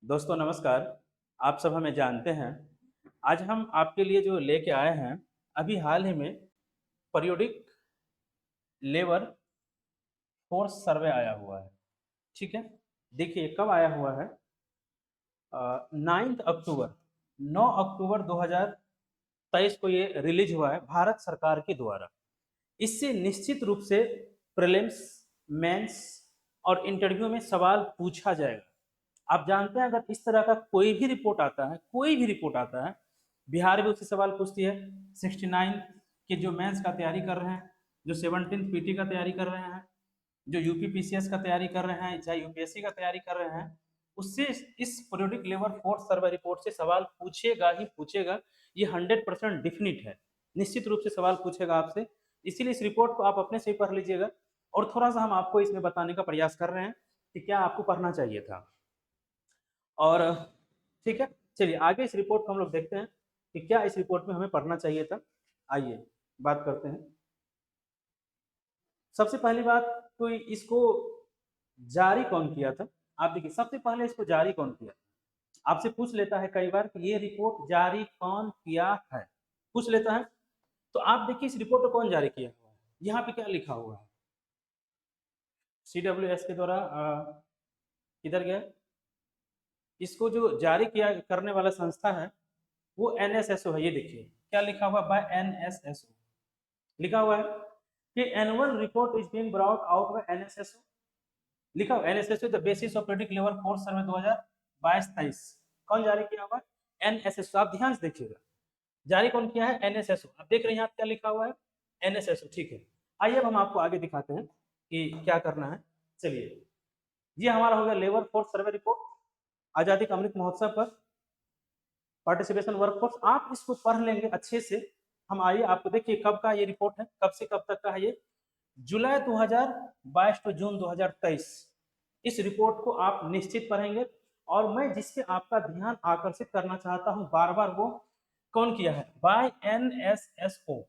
दोस्तों नमस्कार। आप सब हमें जानते हैं। आज हम आपके लिए जो लेके आए हैं, अभी हाल ही में पीरियोडिक लेबर फोर्स सर्वे आया हुआ है। ठीक है, देखिए कब आया हुआ है। 9 अक्टूबर 9 अक्टूबर 2023 को ये रिलीज हुआ है भारत सरकार के द्वारा। इससे निश्चित रूप से प्रीलिम्स, मेंस और इंटरव्यू में सवाल पूछा जाएगा। आप जानते हैं, अगर इस तरह का कोई भी रिपोर्ट आता है, कोई भी रिपोर्ट आता है, बिहार भी उससे सवाल पूछती है। 69 के जो मेंस का तैयारी कर रहे हैं, जो 17 पीटी का तैयारी कर रहे हैं, जो यूपी पीसीएस का तैयारी कर रहे हैं, चाहे यूपीएससी का तैयारी कर रहे हैं, उससे इस periodic labour force survey report से सवाल पूछेगा ही पूछेगा। ये 100% डिफिनिट है, निश्चित रूप से सवाल पूछेगा आपसे। इसीलिए इस रिपोर्ट को आप अपने से ही पढ़ लीजिएगा, और थोड़ा सा हम आपको इसमें बताने का प्रयास कर रहे हैं कि क्या आपको पढ़ना चाहिए था। और ठीक है, चलिए आगे इस रिपोर्ट को हम लोग देखते हैं कि क्या इस रिपोर्ट में हमें पढ़ना चाहिए था। आइए बात करते हैं। सबसे पहली बात, तो इसको जारी कौन किया था। आप देखिए, सबसे पहले इसको जारी कौन किया। आपसे पूछ लेता है कई बार कि ये रिपोर्ट जारी कौन किया है, पूछ लेता है। तो आप देखिए इस रिपोर्ट को कौन जारी किया हुआ है, यहाँ पे क्या लिखा हुआ है। CWS के द्वारा किधर गया, इसको जो जारी किया करने वाला संस्था है वो NSSO है। ये देखिए क्या लिखा हुआ, बाय NSSO लिखा हुआ है कि annual report is being brought out by NSSO। लिखा हुआ NSSO the basis of periodic labour force सर्वे 2022-23। कौन जारी किया हुआ है, NSSO। आप ध्यान से देखिएगा, जारी कौन किया है, NSSO। आप देख रहे हैं यहाँ क्या लिखा हुआ है, NSSO। ठीक है, आइए अब हम आपको आगे दिखाते हैं कि क्या करना है। चलिए, ये हमारा हो गया लेबर फोर्स सर्वे रिपोर्ट, आजादी का अमृत महोत्सव पर पार्टिसिपेशन वर्कफोर्स। आप इसको पढ़ लेंगे अच्छे से। हम आइए आपको देखिए कब का ये रिपोर्ट है, कब से कब तक का है ये, जुलाई 2022 टू जून 2023। इस रिपोर्ट को आप निश्चित पढ़ेंगे। और मैं जिससे आपका ध्यान आकर्षित करना चाहता हूं बार बार, वो कौन किया है, बाय NSSO।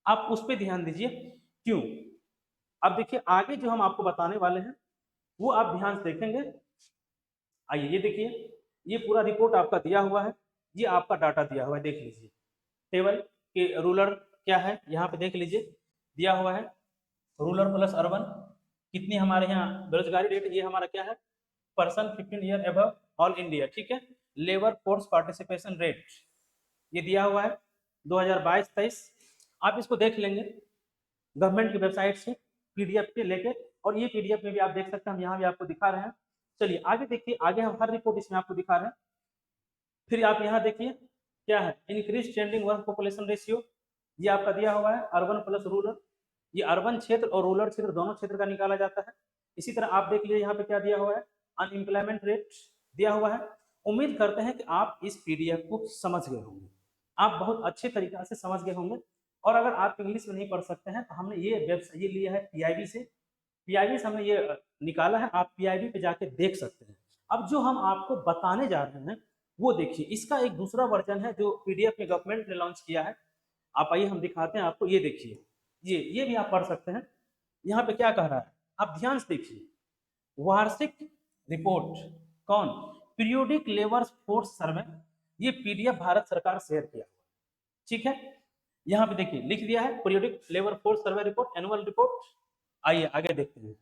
आप उस पर ध्यान दीजिए। क्यों, अब देखिए आगे जो हम आपको बताने वाले हैं वो आप ध्यान से देखेंगे। आइए ये देखिए, ये पूरा रिपोर्ट आपका दिया हुआ है, ये आपका डाटा दिया हुआ है, देख लीजिए। टेबल के रूरल क्या है यहाँ पे देख लीजिए, दिया हुआ है रूरल प्लस अर्बन। कितनी हमारे यहाँ बेरोजगारी रेट, ये हमारा क्या है, person 15 year above all India. ठीक है, लेबर फोर्स पार्टिसिपेशन रेट ये दिया हुआ है 2022-23। आप इसको देख लेंगे गवर्नमेंट की वेबसाइट से PDF पे लेके, और ये PDF में भी आप देख सकते हैं, हम यहाँ भी आपको दिखा रहे हैं। चलिए आगे देखिए, आगे हम हर रिपोर्ट इसमें आपको दिखा रहे हैं। फिर आप यहाँ देखिए क्या है, increase trending work population ratio, ये आपका दिया हुआ है अर्बन प्लस रूरल। ये अर्बन क्षेत्र और रूरल क्षेत्र दोनों क्षेत्र का निकाला जाता है। इसी तरह आप देख लीजिए यहाँ पे क्या दिया हुआ है, अनएम्प्लॉयमेंट रेट दिया हुआ है। उम्मीद करते हैं कि आप इस PDF को समझ गए होंगे, आप बहुत अच्छे तरीके से समझ गए होंगे। और अगर आप इंग्लिश में नहीं पढ़ सकते हैं तो हमने ये वेबसाइट ये लिया है PIB से, PIB से हमने ये निकाला है, आप PIB पे जाके देख सकते हैं। अब जो हम आपको बताने जा रहे हैं वो देखिए, इसका एक दूसरा वर्जन है जो PDF में गवर्नमेंट ने लॉन्च किया है। आप आइए हम दिखाते हैं आपको, ये देखिए, ये भी आप पढ़ सकते हैं। यहाँ पे क्या कह रहा है, आप ध्यान से देखिए, वार्षिक रिपोर्ट कौन, पीरियोडिक लेबर फोर्स सर्वे, ये PDF भारत सरकार शेयर किया। ठीक है, यहाँ पे देखिए लिख दिया है periodic labour force survey report, annual report. आइए आगे देखते हैं,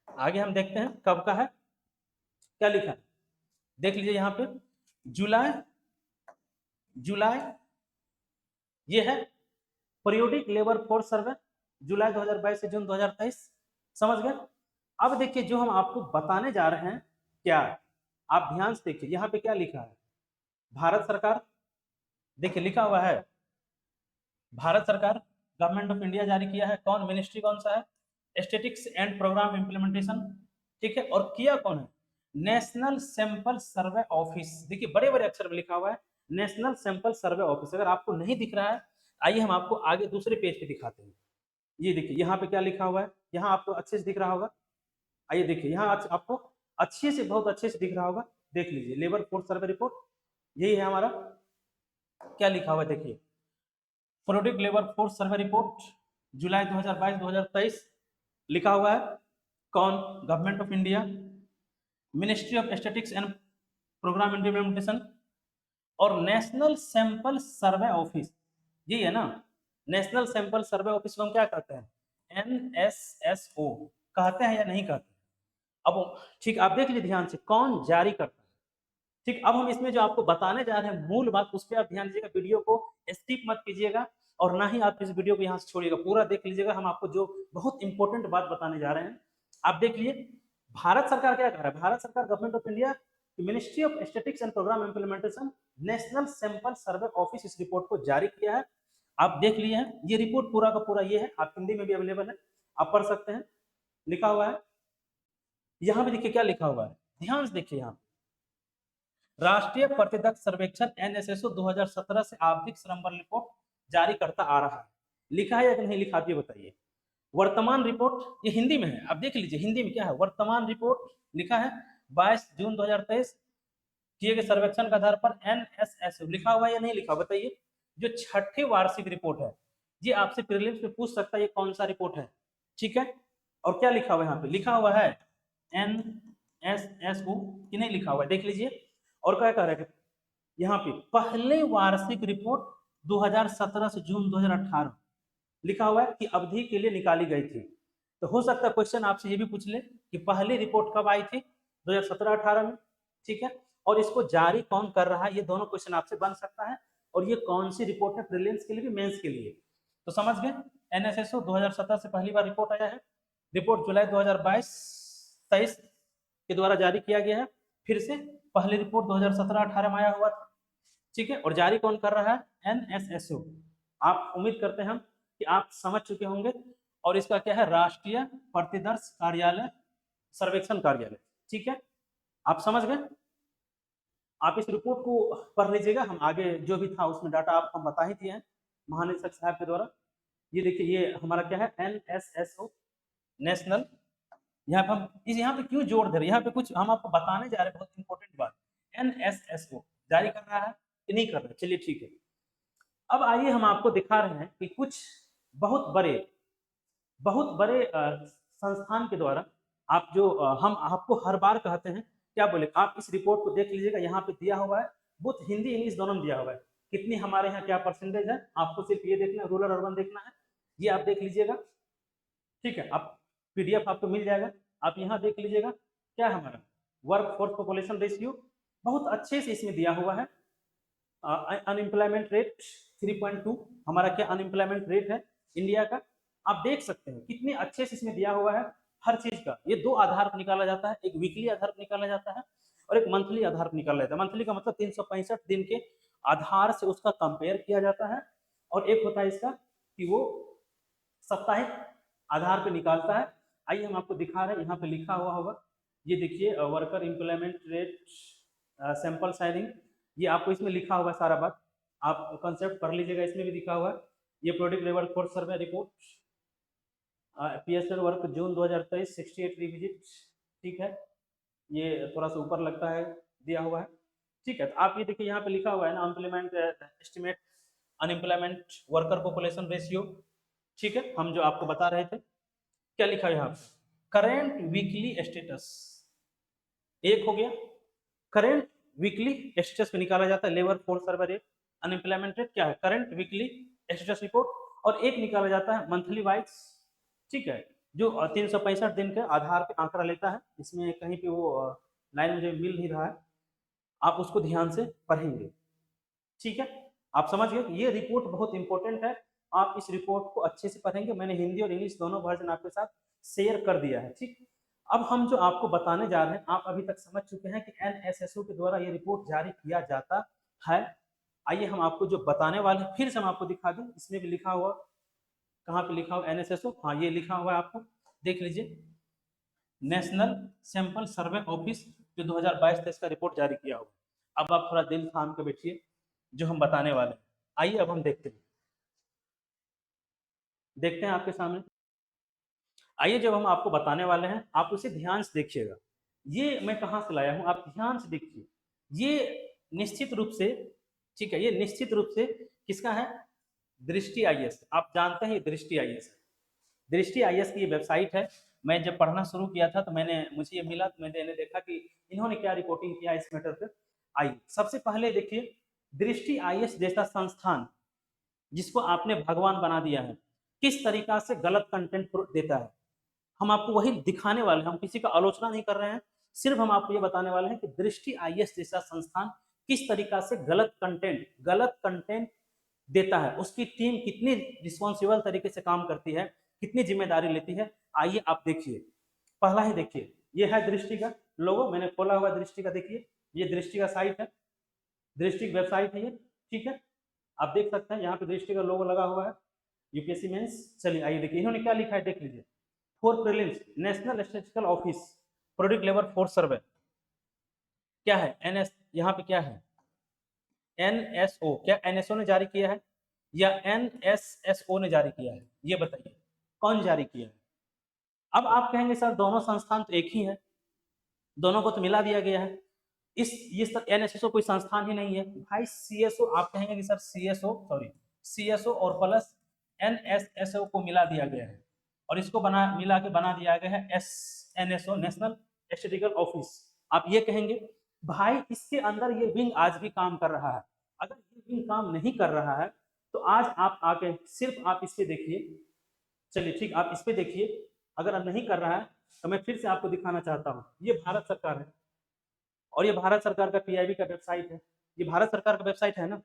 आगे हम देखते हैं कब का है, क्या लिखा है, देख लीजिए यहाँ पे जुलाई जुलाई ये है पीरियोडिक लेबर फोर्स सर्वे जुलाई 2022 से जून 2023। समझ गए। अब देखिए जो हम आपको बताने जा रहे हैं क्या, आप ध्यान से देखिए यहाँ पे क्या लिखा है, भारत सरकार, देखिए लिखा हुआ है भारत सरकार, गवर्नमेंट ऑफ इंडिया जारी किया है। कौन, मिनिस्ट्री कौन सा है, स्टेटिक्स एंड प्रोग्राम इम्प्लीमेंटेशन। ठीक है, और किया कौन है, नेशनल सैंपल सर्वे ऑफिस। देखिए बड़े बड़े अक्षर में लिखा हुआ है नेशनल सैंपल सर्वे ऑफिस। अगर आपको नहीं दिख रहा है, आइए हम आपको आगे दूसरे पेज पे दिखाते हैं। ये देखिए यहाँ पे क्या लिखा हुआ है, यहाँ आपको अच्छे से दिख रहा होगा। आइए देखिए यहाँ आपको अच्छे से, बहुत अच्छे से दिख रहा होगा, देख लीजिए लेबर फोर्स सर्वे रिपोर्ट, यही है हमारा। क्या लिखा हुआ है देखिए, periodic labour force survey report जुलाई 2022-2023 लिखा हुआ है। कौन, government of India. Ministry of statistics and programme implementation और नेशनल सैंपल सर्वे ऑफिस, ये है ना, नेशनल सैंपल सर्वे ऑफिस को हम क्या कहते हैं, NSSO कहते हैं या नहीं कहते? अब ठीक, आप देख लीजिए ध्यान से कौन जारी करता है। ठीक, अब हम इसमें जो आपको बताने जा रहे हैं मूल बात, उस पर आप ध्यान दीजिएगा, वीडियो को स्किप मत कीजिएगा और ना ही आप इस वीडियो को यहाँ से छोड़िएगा, पूरा देख लीजिएगा। हम आपको जो बहुत इंपॉर्टेंट बात बताने जा रहे हैं आप देख लिए। भारत सरकार क्या कर रहा है, भारत सरकार government of India ministry of statistics and programme implementation national sample survey office इस रिपोर्ट को जारी किया है। आप देख लिए हैं, ये रिपोर्ट पूरा का पूरा ये है, आप हिंदी में भी अवेलेबल है, आप पढ़ सकते हैं, लिखा हुआ है। यहाँ पे देखिए क्या लिखा हुआ है, ध्यान से देखिए, यहाँ राष्ट्रीय प्रत्यक्ष सर्वेक्षण NSSO 2017 से आर्थिक श्रम बल रिपोर्ट जारी करता आ रहा है। लिखा है या नहीं लिखा, आप ये बताइए। वर्तमान रिपोर्ट, ये हिंदी में है, आप देख लीजिए हिंदी में क्या है, वर्तमान रिपोर्ट लिखा है 22 जून 2023 किए गए सर्वेक्षण के आधार पर NSSO लिखा हुआ है या नहीं लिखा, बताइए। जो छठी वार्षिक रिपोर्ट है, ये आपसे प्रीलिम्स में पूछ सकता है, ये कौन सा रिपोर्ट है, ठीक है। और क्या लिखा हुआ है, यहाँ पे लिखा हुआ है NSSO कि नहीं लिखा हुआ है, देख लीजिए। और क्या कह रहे हैं, यहाँ पे पहले वार्षिक रिपोर्ट 2017 से जून 2018 लिखा हुआ है कि अवधि के लिए निकाली गई थी। तो हो सकता है क्वेश्चन आपसे ये भी पूछ ले कि पहली रिपोर्ट कब आई थी, 2017-18 में, ठीक है। और इसको जारी कौन कर रहा है, ये दोनों क्वेश्चन आपसे बन सकता है। और ये कौन सी रिपोर्ट है, प्रीलिम्स के लिए भी मेंस के लिए, तो समझ गए। NSSO 2017 से पहली बार रिपोर्ट आया है, रिपोर्ट जुलाई 2022-23 के द्वारा जारी किया गया है। फिर से पहली रिपोर्ट 2017-18 में आया हुआ था, ठीक है। और जारी कौन कर रहा है, NSSO। आप उम्मीद करते हैं हम कि आप समझ चुके होंगे। और इसका क्या है, राष्ट्रीय प्रतिदर्श कार्यालय सर्वेक्षण कार्यालय, ठीक है, आप समझ गए। आप इस रिपोर्ट को पढ़ लीजिएगा, हम आगे जो भी था उसमें डाटा आप हम बता ही दिए हैं महानिदेशक साहब के द्वारा। ये देखिए, ये हमारा क्या है, NSSO नेशनल। यहाँ पे हम यहाँ पे क्यों जोड़ दे रहे हैं, यहाँ पे कुछ हम आपको बताने जा रहे हैं, बहुत इंपॉर्टेंट बात। NSSO जारी कर रहा है कि नहीं कर रहा है, चलिए ठीक है। अब आइए हम आपको दिखा रहे हैं कि कुछ बहुत बड़े संस्थान के द्वारा आप जो हम आपको हर बार कहते हैं, क्या बोले, आप इस रिपोर्ट को देख लीजिएगा, यहाँ पे दिया हुआ है, बहुत हिंदी इंग्लिश दोनों में दिया हुआ है, कितनी हमारे यहाँ क्या परसेंटेज है, आपको सिर्फ ये देखना है, रूरल अर्बन देखना है, ये आप देख लीजिएगा, ठीक है। आप PDF आपको मिल जाएगा, आप यहाँ देख लीजिएगा क्या है हमारा वर्क फोर्स पॉपुलेशन रेशियो, बहुत अच्छे से इसमें दिया हुआ है। अनएम्प्लॉयमेंट रेट 3.2 हमारा क्या अनएम्प्लॉयमेंट रेट है इंडिया का, आप देख सकते हैं कितने अच्छे से इसमें दिया हुआ है हर चीज का। ये दो आधार पर निकाला जाता है, एक वीकली आधार पर निकाला जाता है और एक मंथली आधार पर निकाला जाता है। मंथली का मतलब 365 दिन के आधार से उसका कंपेयर किया जाता है, और एक होता है इसका कि वो साप्ताहिक आधार पर निकालता है। आइए हम आपको दिखा रहे हैं, यहाँ पे लिखा हुआ होगा, ये देखिए worker employment rate sample sizing, ये आपको इसमें लिखा हुआ है सारा बात, आप कंसेप्ट पढ़ लीजिएगा, इसमें भी लिखा हुआ है। ये product level force survey report PSL work June 2023 68 revisit, ठीक है, ये थोड़ा सा ऊपर लगता है दिया हुआ है, ठीक है। तो आप ये देखिए यहाँ पे लिखा हुआ है ना, unemployment estimate unemployment worker population ratio, ठीक है, हम जो आपको बता रहे थे। क्या लिखा है यहाँ पे, करेंट वीकली स्टेटस, एक हो गया करेंट वीकली स्टेटस में निकाला जाता है लेबर फोर्स सर्वे रेट, अनएम्प्लॉयमेंट रेट क्या है, करंट वीकली स्टेटस रिपोर्ट, और एक निकाला जाता है मंथली वाइज, ठीक है, जो 365 दिन के आधार पे आंकड़ा लेता है। इसमें कहीं पे वो लाइन मुझे मिल नहीं रहा है, आप उसको ध्यान से पढ़ेंगे, ठीक है। आप समझ गए, ये रिपोर्ट बहुत इंपॉर्टेंट है, आप इस रिपोर्ट को अच्छे से पढ़ेंगे। मैंने हिंदी और इंग्लिश दोनों वर्जन आपके साथ शेयर कर दिया है, ठीक। अब हम जो आपको बताने जा रहे हैं, आप अभी तक समझ चुके हैं कि NSSO के द्वारा ये रिपोर्ट जारी किया जाता है। आइए हम आपको जो बताने वाले हैं फिर से हम आपको दिखा दें, इसमें भी लिखा हुआ, कहाँ पे लिखा हुआ NSSO, हाँ ये लिखा हुआ है, आपको देख लीजिए, नेशनल सैंपल सर्वे ऑफिस जो 2022-23 का रिपोर्ट जारी किया हुआ। अब आप थोड़ा दिल थाम के बैठिए, जो हम बताने वाले हैं आइए अब हम देखते हैं आपके सामने। आइए जब हम आपको बताने वाले हैं, आप उसे ध्यान से देखिएगा, ये मैं कहाँ से लाया हूँ, आप ध्यान से देखिए। ये निश्चित रूप से, ठीक है, ये निश्चित रूप से किसका है, दृष्टि IAS, आप जानते हैं ये दृष्टि IAS, दृष्टि IAS की ये वेबसाइट है, मैं जब पढ़ना शुरू किया था तो मुझे ये मिला, तो मैंने देखा कि इन्होंने क्या रिपोर्टिंग किया इस मैटर पे। आइए सबसे पहले देखिए, दृष्टि आईएएस जैसा संस्थान जिसको आपने भगवान बना दिया है, किस तरीका से गलत कंटेंट देता है। हम आपको वही दिखाने वाले हैं, हम किसी का आलोचना नहीं कर रहे हैं, सिर्फ हम आपको ये बताने वाले हैं कि दृष्टि आईएएस जैसा संस्थान किस तरीका से गलत कंटेंट देता है, उसकी टीम कितनी रिस्पॉन्सिबल तरीके से काम करती है, कितनी जिम्मेदारी लेती है। आइए आप देखिए, पहला ही देखिए, ये है दृष्टि का लोगो, मैंने खोला हुआ दृष्टि का, देखिए ये दृष्टि का साइट है, दृष्टि की वेबसाइट है ये, ठीक है, आप देख सकते हैं यहाँ पे दृष्टि का लोगो लगा हुआ है, यूपीएससी मेंस। चलिए आइए देखिए इन्होंने क्या लिखा है, देख लीजिए। For prelims national statistical office product level force सर्वे, क्या है एनएस, यहाँ पे क्या है एनएसओ, क्या एनएसओ ने जारी किया है या एनएसएसओ ने जारी किया है, ये बताइए कौन जारी किया है। अब आप कहेंगे सर दोनों संस्थान तो एक ही है, दोनों को तो मिला दिया गया है, ये एनएसएसओ कोई संस्थान ही नहीं है भाई। सीएसओ, आप कहेंगे कि सर सीएसओ और प्लस एनएसएसओ को मिला दिया गया है और इसको मिला के बना दिया गया है एनएसओ, नेशनल स्टैटिस्टिकल ऑफिस। आप ये कहेंगे भाई इसके अंदर ये विंग आज भी काम कर रहा है, अगर ये विंग काम नहीं कर रहा है तो आज आप आके सिर्फ आप इस पे देखिए, चलिए ठीक, आप इस पे देखिए, अगर नहीं कर रहा है तो मैं फिर से आपको दिखाना चाहता हूँ, ये भारत सरकार है और ये भारत सरकार का पीआईबी का वेबसाइट है, ये भारत सरकार का वेबसाइट है ना,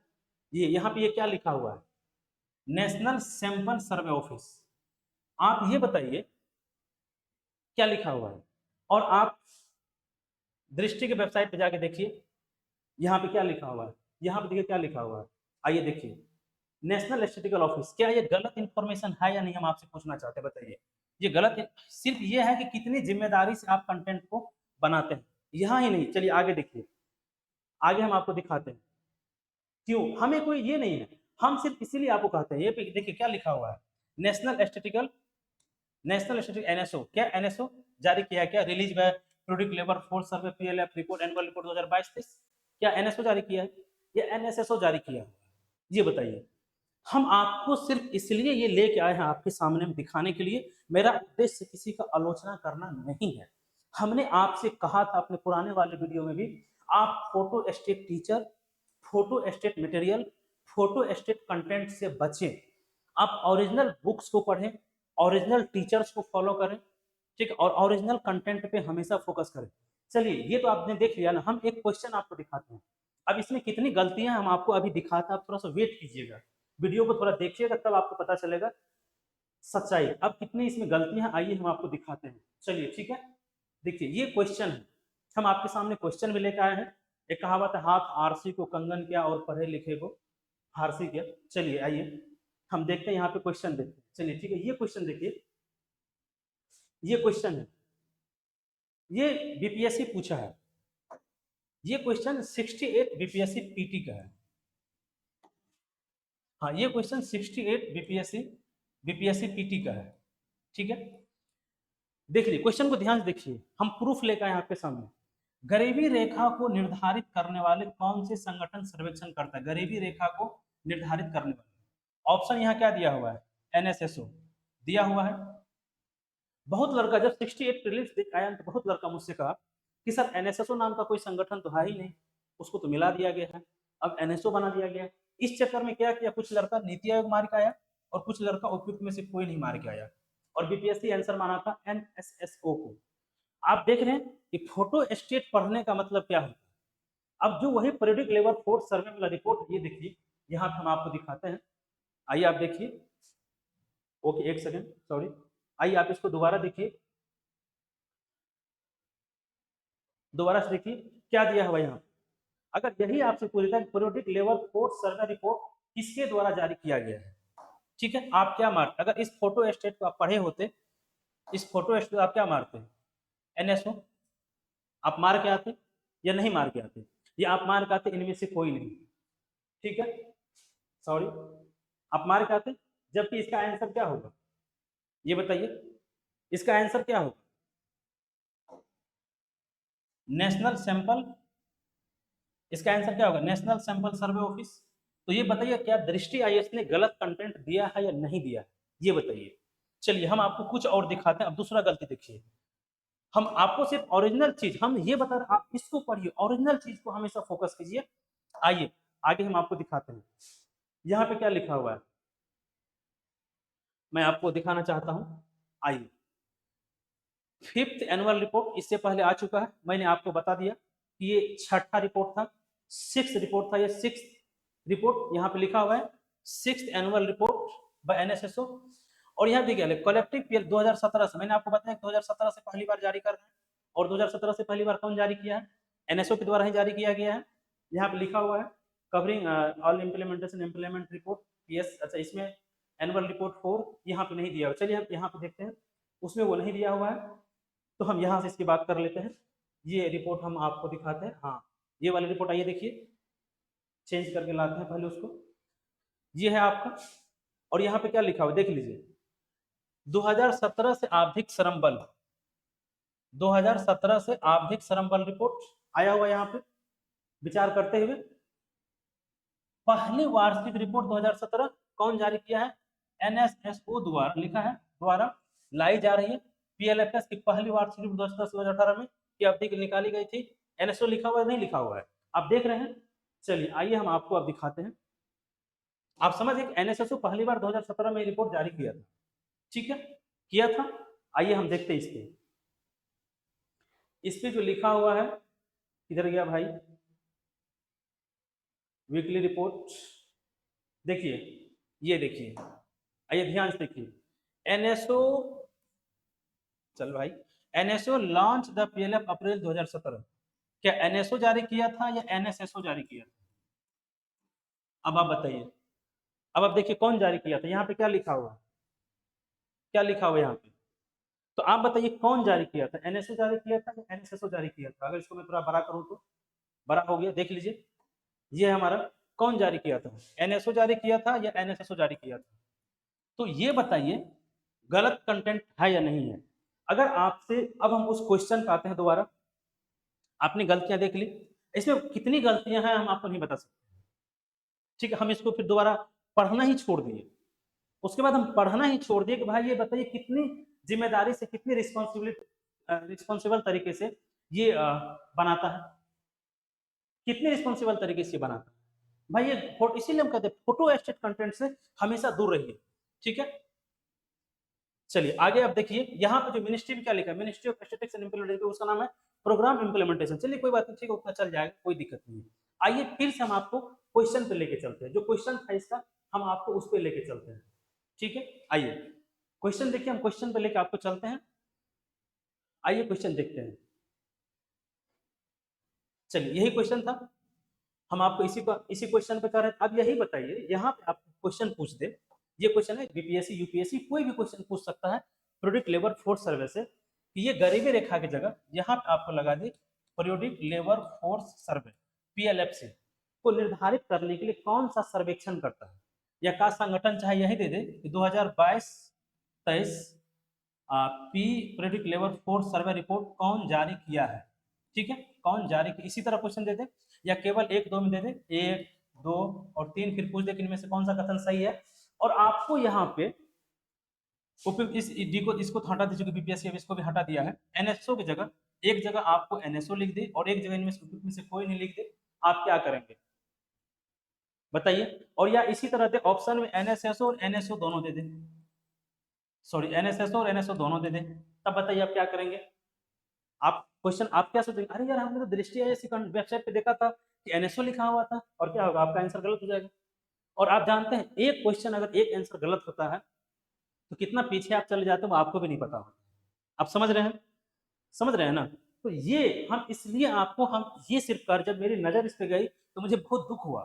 ये यहाँ पे ये क्या लिखा हुआ है, नेशनल सैंपल सर्वे ऑफिस। आप ये बताइए क्या लिखा हुआ है, और आप दृष्टि के वेबसाइट पे जाके देखिए यहाँ पे क्या लिखा हुआ है, यहाँ पे देखिए क्या लिखा हुआ है, आइए देखिए नेशनल स्टैटिस्टिकल ऑफिस। क्या ये गलत इंफॉर्मेशन है या नहीं, हम आपसे पूछना चाहते हैं, बताइए। ये गलत सिर्फ ये है कि कितनी जिम्मेदारी से आप कंटेंट को बनाते हैं, यहाँ ही नहीं। चलिए आगे देखिए, आगे हम आपको दिखाते हैं क्यों, हमें कोई ये नहीं है, हम सिर्फ इसीलिए आपको कहते हैं। ये देखिए क्या लिखा हुआ है, नेशनल स्टैटिस्टिकल एनएसओ, क्या एनएसओ जारी किया है, क्या release by product level force survey PLF report annual report 2022-23, क्या एनएसओ जारी किया है या एनएसएसओ जारी किया है, ये बताइए। हम आपको सिर्फ इसलिए ये लेके आए हैं आपके सामने में दिखाने के लिए, मेरा उद्देश्य किसी का आलोचना करना नहीं है। हमने आपसे कहा था अपने पुराने वाले वीडियो में भी, आप photo state teacher, photo state material, photo state content से बचें, आप ओरिजिनल बुक्स को पढ़ें, ओरिजिनल टीचर्स को फॉलो करें, ठीक है, और ओरिजिनल कंटेंट पे हमेशा फोकस करें। चलिए ये तो आपने देख लिया ना, हम एक क्वेश्चन आपको दिखाते हैं, अब इसमें कितनी गलतियां हम आपको अभी दिखाते हैं, आप थोड़ा सा वेट कीजिएगा, वीडियो को थोड़ा देखिएगा, तब आपको पता चलेगा सच्चाई, अब कितनी इसमें गलतियां, आइए हम आपको दिखाते हैं। चलिए ठीक है, देखिए ये क्वेश्चन है, हम आपके सामने क्वेश्चन भी लेकर आए हैं। एक कहावत है, हाथ आरसी को कंगन क्या और पढ़े लिखे को फारसी क्या। चलिए आइए हम देखते हैं यहाँ पे क्वेश्चन देखते हैं। चलिए ठीक है, ये क्वेश्चन देखिए, ये क्वेश्चन है, ये बीपीएससी पूछा है, ये क्वेश्चन 68 बीपीएससी पीटी का है। हाँ ये क्वेश्चन 68 बीपीएससी पीटी का है, ठीक है। देख लीजिए क्वेश्चन को ध्यान से देखिए, हम प्रूफ लेकर आए आपके सामने। गरीबी रेखा को निर्धारित करने वाले कौन से संगठन सर्वेक्षण करता है, गरीबी रेखा को निर्धारित करने वाले, ऑप्शन यहाँ क्या दिया हुआ है, एनएसएसओ दिया हुआ है। बहुत लड़का जब 68 प्रीलिम्स देख आया तो बहुत लड़का मुझसे कहा कि सर एनएसएसओ नाम का कोई संगठन तो है ही नहीं, उसको तो मिला दिया गया है, अब एनएसओ बना दिया गया। इस चक्कर में क्या किया, कुछ लड़का नीति आयोग मार के आया और कुछ लड़का उपयुक्त में से कोई नहीं मार के आया, और बीपीएससी आंसर माना था एनएसएसओ को। आप देख रहे हैं कि फोटो स्टेट पढ़ने का मतलब क्या होता है। अब जो वही पीरियडिक लेवल फोर्स सर्वे वाला रिपोर्ट, ये देखिए यहाँ हम आपको दिखाते हैं, आइए आप देखिए, ओके एक सेकेंड सॉरी, आइए आप इसको दोबारा देखिए, दोबारा से देखिए क्या दिया हुआ यहाँ। अगर यही आपसे पूछता है periodic level force survey report किसके द्वारा जारी किया गया है, ठीक है, आप क्या मारते, अगर इस फोटो स्टेट को आप पढ़े होते, इस फोटो स्टेट आप क्या मारते हैं, एनएसओ आप मार के आते या नहीं मार के आते, या आप मार के आते इनमें से कोई नहीं, ठीक है, सॉरी आप मार के आते, जबकि इसका आंसर क्या होगा ये बताइए, इसका आंसर क्या होगा, नेशनल सैंपल, इसका आंसर क्या होगा, नेशनल सैंपल सर्वे ऑफिस। तो ये बताइए क्या दृष्टि आईएएस ने गलत कंटेंट दिया है या नहीं दिया है, ये बताइए। चलिए हम आपको कुछ और दिखाते हैं। अब दूसरा गलती देखिए, हम आपको सिर्फ ओरिजिनल चीज हम ये बता रहे, आप इसको पढ़िए, ओरिजिनल चीज को हमेशा फोकस कीजिए। आइए आगे हम आपको दिखाते हैं, यहाँ पे क्या लिखा हुआ है मैं आपको दिखाना चाहता हूँ। आइए, 5th एनुअल रिपोर्ट इससे पहले आ चुका है, मैंने आपको बता दिया कि ये 6ठा रिपोर्ट था, 6th रिपोर्ट था, ये 6th रिपोर्ट यहाँ पे लिखा हुआ है, 6th annual report by NSSO. और यहाँ देखिए कलेक्टिव पीएल 2017 से, मैंने आपको बताया 2017 से पहली बार जारी कर रहे हैं, और 2017 से पहली बार कौन जारी किया है, एनएसओ के द्वारा ही जारी किया गया है। यहाँ पे लिखा हुआ है covering all implementation implement report PS. अच्छा, इसमें एनुअल रिपोर्ट 4 यहाँ पे नहीं दिया हुआ, चलिए हम यहाँ पे देखते हैं, उसमें वो नहीं दिया हुआ है, तो हम यहाँ से इसकी बात कर लेते हैं। ये रिपोर्ट हम आपको दिखाते हैं, हाँ ये वाली रिपोर्ट, आइए देखिए, चेंज करके लाते हैं पहले उसको, ये है आपका। और यहाँ पे क्या लिखा हुआ देख लीजिए, 2017 से आवधिक श्रम बल, 2017 से आवधिक श्रम बल रिपोर्ट आया हुआ यहाँ पे विचार करते हुए। पहली वार्षिक रिपोर्ट 2017 कौन जारी किया है, एनएसएसओ द्वारा, लिखा है द्वारा लाई जा रही है। पीएलएफएस की पहली वार्षिक रिपोर्ट 2010-2018 में की अवधि निकाली गई थी। एनएसओ लिखा हुआ है, नहीं लिखा हुआ है, आप देख रहे हैं। चलिए आइए हम आपको अब दिखाते हैं, आप समझिए एनएसएसओ पहली बार 2017 में रिपोर्ट जारी किया था, ठीक है, किया था। आइए हम देखते हैं इस पे जो लिखा हुआ है, किधर गया भाई, वीकली रिपोर्ट, देखिए ये देखिए, आइए ध्यान से देखिए, एनएसओ, चल भाई, एनएसओ लॉन्च द पीएलएफ अप्रैल 2017, क्या एनएसओ जारी किया था या एनएसएसओ जारी किया था, अब आप बताइए। अब आप देखिए कौन जारी किया था, यहाँ पे क्या लिखा हुआ है, क्या लिखा हुआ है यहाँ पे, तो आप बताइए कौन जारी किया था, एनएसओ जारी किया था या एनएसएसओ जारी किया था। अगर इसको मैं थोड़ा बड़ा करूँ तो बड़ा हो गया, देख लीजिए, ये हमारा कौन जारी किया था, एनएसओ जारी किया था या एनएसएसओ जारी किया था। तो ये बताइए गलत कंटेंट है या नहीं है। अगर आपसे अब हम उस क्वेश्चन पे आते हैं दोबारा, आपने गलतियां देख ली, इसमें कितनी गलतियां हैं हम आपको नहीं बता सकते, ठीक है, हम इसको फिर दोबारा पढ़ना ही छोड़ दिए। उसके बाद हम पढ़ना ही छोड़ दिए कि भाई ये बताइए कितनी जिम्मेदारी से, कितनी रिस्पॉन्सिबल तरीके से ये बनाता है, कितने रिस्पॉन्सिबल तरीके से बनाता है भाई ये, इसीलिए हम कहते हैं फोटो स्टेट कंटेंट से हमेशा दूर रहिए, ठीक है। चलिए आगे आप देखिए, यहाँ पे जो मिनिस्ट्री में क्या लिखा है, ministry of statistics and implementation, उसका नाम है प्रोग्राम इम्प्लीमेंटेशन। चलिए कोई बात नहीं, ठीक है, उतना चल जाएगा, कोई दिक्कत नहीं है। आइए फिर से हम आपको क्वेश्चन पे लेके चलते हैं, जो क्वेश्चन था इसका हम आपको उस पे लेके चलते हैं, ठीक है। आइए क्वेश्चन देखिए, हम क्वेश्चन पे लेके आपको चलते हैं, आइए क्वेश्चन देखते हैं। चलिए यही क्वेश्चन था, हम आपको इसी क्वेश्चन पे कर रहे हैं। अब यही बताइए, यहाँ पे आप क्वेश्चन पूछ दे, ये क्वेश्चन है बीपीएससी यूपीएससी कोई भी क्वेश्चन पूछ सकता है प्रोडक्ट लेबर फोर्स सर्वे से, कि ये गरीबी रेखा की जगह यहाँ पे आपको लगा दे पीरियोडिक लेबर फोर्स सर्वे पीएलएफसी को निर्धारित करने के लिए कौन सा सर्वेक्षण करता है, या का संगठन चाहे यही दे दे कि 2022-23 periodic labour force survey report कौन जारी किया है, ठीक है, कौन जारी किया, इसी तरह क्वेश्चन दे दे, या केवल 1-2 में दे दे, 1, 2 और 3, फिर पूछ दे कि इनमें से कौन सा कथन सही है। और आपको यहाँ पे इस डी को, इसको तो हटा दीजिए, बीपीएससी अब इसको भी हटा दिया है, एनएसओ की जगह एक जगह आपको एनएसओ लिख दे और एक जगह इनमें से कोई नहीं लिख दे, आप क्या करेंगे बताइए। और या इसी तरह दे ऑप्शन में एनएसएसओ और एनएसओ दोनों दे दे, सॉरी एनएसएसओ और एनएसओ दोनों दे दे, तब बताइए आप क्या करेंगे। आप क्वेश्चन आप क्या सोचेंगे, अरे यार हमने तो दृष्टि ऐसी वेबसाइट पे देखा था कि एनएसओ लिखा हुआ था, और क्या होगा, आपका आंसर गलत हो जाएगा। और आप जानते हैं एक क्वेश्चन अगर एक आंसर गलत होता है तो कितना पीछे आप चले जाते हो आपको भी नहीं पता होता। आप समझ रहे हैं, समझ रहे हैं ना। तो ये हम इसलिए आपको, हम ये सिर्फ कर, जब मेरी नजर इस पे गई तो मुझे बहुत दुख हुआ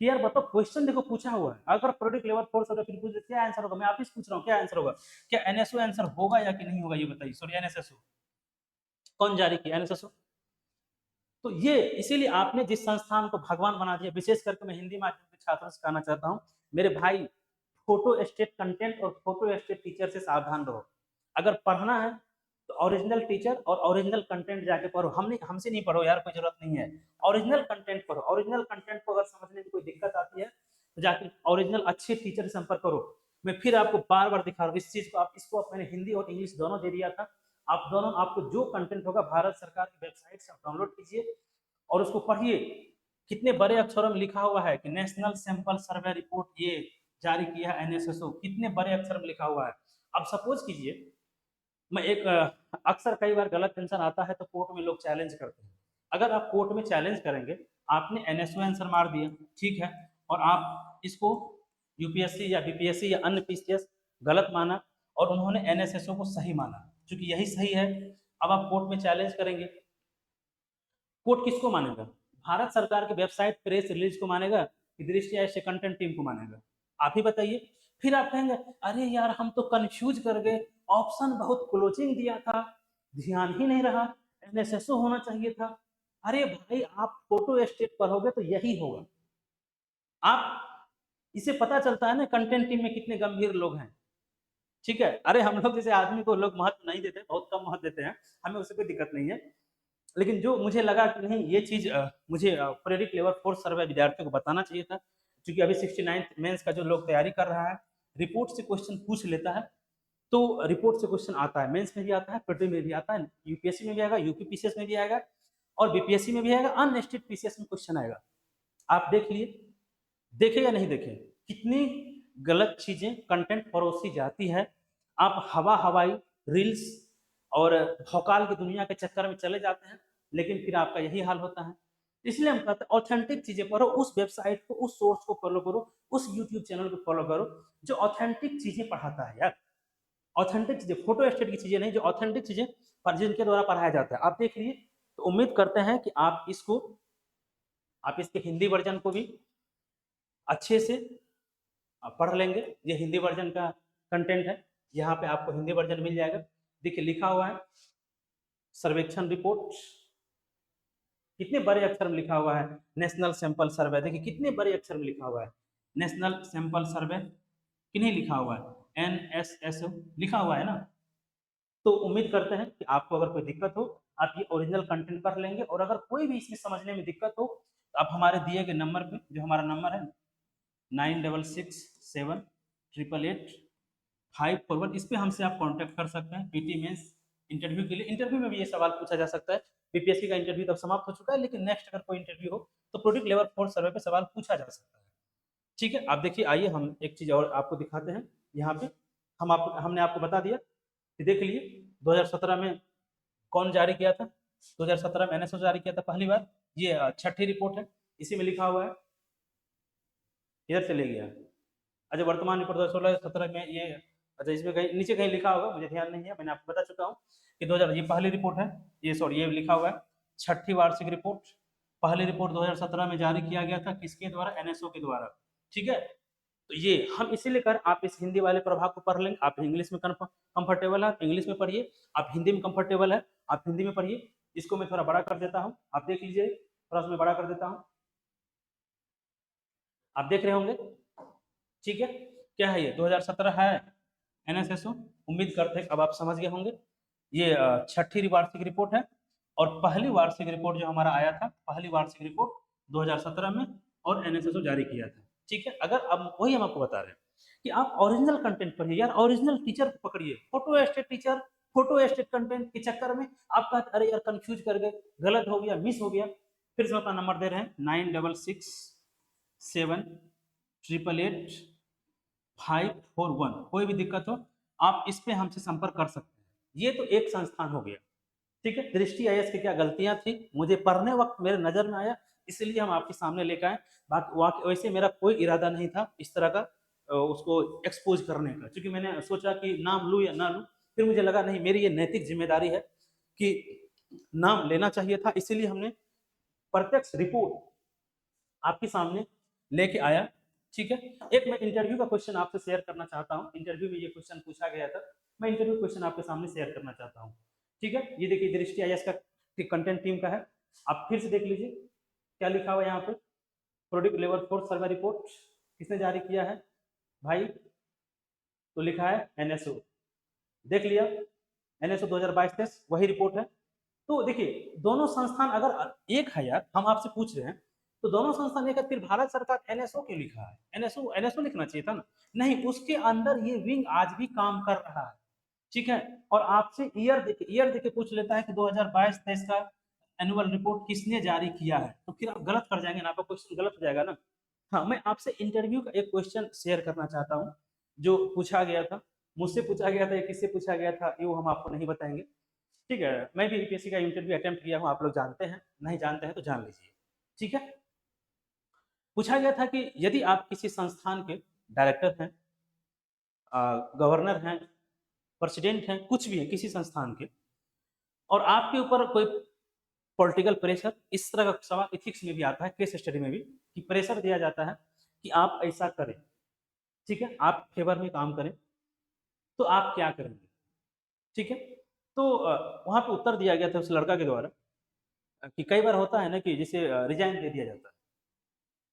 कि यार बताओ क्वेश्चन देखो पूछा हुआ है, अगर प्रोडक्ट लेवल फोर्स होगा फिर पूछ क्या आंसर होगा, मैं आप ही पूछ रहा हूँ क्या आंसर होगा, क्या एनएसओ आंसर होगा या कि नहीं होगा, ये बताइए। सॉरी एनएसएसओ कौन जारी किया, एनएसएसओ। तो ये इसीलिए आपने जिस संस्थान को भगवान बना दिया, विशेष करके मैं हिंदी माध्यम के छात्रों से कहना चाहता हूँ, मेरे भाई फोटो स्टेट कंटेंट और फोटो स्टेट टीचर से सावधान रहो। अगर पढ़ना है तो ओरिजिनल टीचर और ओरिजिनल कंटेंट जाके पढ़ो, हमसे नहीं पढ़ो यार, कोई जरूरत नहीं है। ओरिजिनल कंटेंट पढ़ो, ओरिजिनल कंटेंट को अगर समझने में कोई दिक्कत आती है तो जाके ओरिजिनल अच्छे टीचर से संपर्क करो। मैं फिर आपको बार बार दिखा रहा हूँ इस चीज को। आप इसको मैंने हिंदी और इंग्लिश दोनों दे दिया था। आप दोनों, आपको जो कंटेंट होगा भारत सरकार की वेबसाइट से आप डाउनलोड कीजिए और उसको पढ़िए। कितने बड़े अक्षरों में लिखा हुआ है कि नेशनल सैंपल सर्वे रिपोर्ट ये जारी किया है एनएसएसओ, कितने बड़े अक्षर में लिखा हुआ है। अब सपोज कीजिए मैं एक अक्सर कई बार गलत आंसर आता है तो कोर्ट में लोग चैलेंज करते हैं। अगर आप कोर्ट में चैलेंज करेंगे, आपने एनएसओ आंसर मार दिया, ठीक है, और आप इसको यूपीएससी या बीपीएससी या अन्य पीसीएस गलत माना और उन्होंने एनएसएसओ को सही माना, क्योंकि यही सही है। अब आप कोर्ट में चैलेंज करेंगे, कोर्ट किसको मानेगा? भारत सरकार की वेबसाइट प्रेस रिलीज को मानेगा कि दृष्टि आयोग से कंटेंट टीम को मानेगा? आप ही बताइए। फिर आप कहेंगे अरे यार हम तो कंफ्यूज कर गए, ऑप्शन बहुत क्लोजिंग दिया था, ध्यान ही नहीं रहा, एनएसएसओ होना चाहिए था। अरे भाई आप फोटो स्टेट पढ़ोगे तो यही होगा। आप इसे पता चलता है ना कंटेंट टीम में कितने गंभीर लोग हैं, ठीक है। अरे हम लोग जैसे आदमी को लोग महत्व नहीं देते, बहुत कम महत्व देते हैं, हमें उससे कोई दिक्कत नहीं है। लेकिन जो मुझे लगा कि नहीं ये चीज मुझे पीरियडिक लेवल फोर्स सर्वे विद्यार्थियों को बताना चाहिए था, क्योंकि अभी 69th मेंस का जो लोग तैयारी कर रहा है रिपोर्ट से क्वेश्चन पूछ लेता है, तो रिपोर्ट से क्वेश्चन आता है, मेंस में भी आता है, प्रीलिम में भी आता है, यूपीएससी में भी आएगा, यूपीपीसीएस में भी आएगा और बीपीएससी में भी आएगा, अननेस्टेड पीसीएस में क्वेश्चन आएगा। आप देख लिए, देखे या नहीं देखे, कितनी गलत चीजें कंटेंट परोसी जाती है। आप हवा हवाई रील्स और भौकाल की दुनिया के चक्कर में चले जाते हैं, लेकिन फिर आपका यही हाल होता है। इसलिए हम कहते हैं ऑथेंटिक चीजें पढ़ो, उस वेबसाइट को, उस सोर्स को फॉलो करो, उस यूट्यूब चैनल को फॉलो करो जो ऑथेंटिक चीजें पढ़ाता है यार। ऑथेंटिक चीजें, फोटो स्टेट की चीजें नहीं, जो ऑथेंटिक चीजें जिनके द्वारा पढ़ाया जाता है। आप देख लिए, तो उम्मीद करते हैं कि आप इसको, आप इसके हिंदी वर्जन को भी अच्छे से आप पढ़ लेंगे। ये हिंदी वर्जन का कंटेंट है, यहाँ पे आपको हिंदी वर्जन मिल जाएगा। देखिए लिखा हुआ है सर्वेक्षण रिपोर्ट, कितने बड़े अक्षर में लिखा हुआ है नेशनल सैंपल सर्वे। देखिए कितने बड़े अक्षर में लिखा हुआ है नेशनल सैंपल सर्वे, किन्हीं लिखा हुआ है एनएसएसओ लिखा हुआ है ना। तो उम्मीद करते हैं कि आपको अगर कोई दिक्कत हो आप ये ओरिजिनल कंटेंट पढ़ लेंगे, और अगर कोई भी इसमें समझने में दिक्कत हो तो आप हमारे दिए गए नंबर पे, जो हमारा नंबर है 9667888541, इस पे हमसे आप कांटेक्ट कर सकते हैं पीटी मेंस इंटरव्यू के लिए। इंटरव्यू में भी ये सवाल पूछा जा सकता है, बीपीएससी का इंटरव्यू तब समाप्त हो चुका है, लेकिन नेक्स्ट अगर कोई इंटरव्यू हो तो प्रोजेक्ट लेवल 4 सर्वे पे सवाल पूछा जा सकता है, ठीक है। आप देखिए, आइए हम एक चीज और आपको दिखाते हैं। यहाँ पे हमने आपको बता दिया कि देख लिए 2017 में कौन जारी किया था, 2017 में एनएसओ जारी किया था पहली बार। ये छठी रिपोर्ट है, इसी में लिखा हुआ है, इधर चले गया। अच्छा वर्तमान रिपोर्ट 2016-17 में ये, अच्छा इसमें कहीं नीचे कहीं लिखा होगा, मुझे ध्यान नहीं है, मैंने आपको बता चुका हूँ कि 2000, ये पहली रिपोर्ट है, ये सॉरी ये लिखा हुआ है छठी वार्षिक रिपोर्ट। पहली रिपोर्ट 2017 में जारी किया गया था, किसके द्वारा? एनएसओ के द्वारा, ठीक है। तो ये हम इसीलिए कर, आप इस हिंदी वाले प्रभाग को पढ़ लेंगे। आप इंग्लिश में कंफर्टेबल है इंग्लिश में पढ़िए, आप हिंदी में कंफर्टेबल है आप हिंदी में पढ़िए। इसको मैं थोड़ा बड़ा कर देता हूँ, आप देख लीजिए, थोड़ा सा मैं बड़ा कर देता हूँ, आप देख रहे होंगे, ठीक है। क्या है ये? 2017 है एनएसएसओ। उम्मीद करते हैं अब आप समझ गए होंगे। ये छठी वार्षिक रिपोर्ट है, और पहली वार्षिक रिपोर्ट जो हमारा आया था, पहली वार्षिक रिपोर्ट 2017 में, और एनएसएसओ जारी किया था, ठीक है। अगर अब वही हम आपको बता रहे हैं कि आप ओरिजिनल कंटेंट पढ़िए यार, ओरिजिनल टीचर को पकड़िए। Photo state teacher, photo state content के चक्कर में आप कहते अरे यार कंफ्यूज कर गए, गलत हो गया, मिस हो गया। फिर से अपना नंबर दे रहे हैं 9667888541। कोई भी दिक्कत हो आप इस पे हमसे संपर्क कर सकते हैं। ये तो एक संस्थान हो गया, ठीक है। दृष्टि आईएएस की क्या गलतियां थी मुझे पढ़ने वक्त मेरे नजर में आया, इसलिए हम आपके सामने लेकर आए। बाकी वैसे मेरा कोई इरादा नहीं था इस तरह का उसको एक्सपोज करने का, क्योंकि मैंने सोचा कि नाम लूं या ना लूं, फिर मुझे लगा नहीं मेरी ये नैतिक जिम्मेदारी है कि नाम लेना चाहिए था, इसीलिए हमने प्रत्यक्ष रिपोर्ट आपके सामने लेके आया, ठीक है। एक मैं इंटरव्यू का क्वेश्चन आपसे शेयर करना चाहता हूं, इंटरव्यू में ये क्वेश्चन पूछा गया था, मैं इंटरव्यू क्वेश्चन आपके सामने शेयर करना चाहता हूं, ठीक है। ये देखिए दृष्टि आईएएस का कंटेंट टीम का है, आप फिर से देख लीजिए क्या लिखा हुआ है यहाँ पे। प्रोडक्ट लेवल 4 सर्वे रिपोर्ट किसने जारी किया है भाई? तो लिखा है एनएसओ, देख लिया एनएसओ 2022-23 वही रिपोर्ट है। तो देखिए दोनों संस्थान अगर एक है यार, हम आपसे पूछ रहे हैं तो दोनों संस्थान एक है, फिर भारत सरकार एनएसओ क्यों लिखा है? एनएसओ एनएसओ लिखना चाहिए था ना। नहीं, उसके अंदर ये विंग आज भी काम कर रहा है, ठीक है। और आपसे ईयर देके पूछ लेता है कि 2022-23 का एनुअल रिपोर्ट किसने जारी किया है, तो फिर आप गलत कर जाएंगे ना, आपका क्वेश्चन गलत हो जाएगा ना। हाँ, मैं आपसे इंटरव्यू का एक क्वेश्चन शेयर करना चाहता हूँ जो पूछा गया था, मुझसे पूछा गया था या किससे पूछा गया था ये वो हम आपको नहीं बताएंगे, ठीक है। मैं भी यूपीएससी का इंटरव्यू अटेम्प्ट किया हूँ, आप लोग जानते हैं, नहीं जानते हैं तो जान लीजिए, ठीक है। पूछा गया था कि यदि आप किसी संस्थान के डायरेक्टर हैं, गवर्नर हैं, प्रेसिडेंट हैं, कुछ भी है किसी संस्थान के, और आपके ऊपर कोई पॉलिटिकल प्रेशर, इस तरह का सवाल इथिक्स में भी आता है, केस स्टडी में भी, कि प्रेशर दिया जाता है कि आप ऐसा करें, ठीक है, आप फेवर में काम करें, तो आप क्या करेंगे, ठीक है। तो वहां पे उत्तर दिया गया था उस लड़का के द्वारा कि कई बार होता है ना कि जिसे रिजाइन दे दिया जाता है,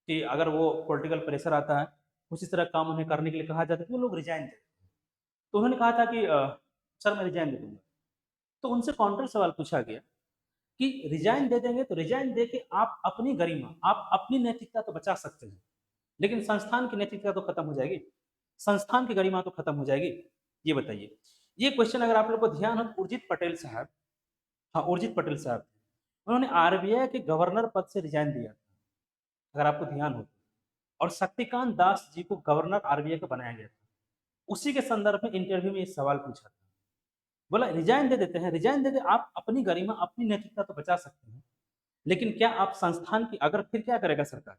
कि अगर वो पॉलिटिकल प्रेशर आता है, उसी तरह काम उन्हें करने के लिए कहा जाता है, तो वो लोग रिजाइन देते हैं। तो उन्होंने कहा था कि सर मैं रिजाइन दे दूंगा। तो उनसे काउंटर सवाल पूछा गया कि रिजाइन दे देंगे तो रिजाइन दे के आप अपनी गरिमा, आप अपनी नैतिकता तो बचा सकते हैं, लेकिन संस्थान की नैतिकता तो खत्म हो जाएगी, संस्थान की गरिमा तो खत्म हो जाएगी। ये बताइए, ये क्वेश्चन अगर आप लोग को ध्यान हो तो उर्जित पटेल साहब, हाँ उर्जित पटेल साहब, उन्होंने आरबीआई के गवर्नर पद से रिजाइन दिया था, अगर आपको ध्यान हो तो। और शक्तिकांत दास जी को गवर्नर आरबीआई का बनाया गया था। उसी के संदर्भ में इंटरव्यू में ये सवाल पूछा था, बोला रिजाइन दे देते हैं, रिजाइन दे दे आप अपनी गरिमा अपनी नैतिकता तो बचा सकते हैं, लेकिन क्या आप संस्थान की, अगर फिर क्या करेगा सरकार,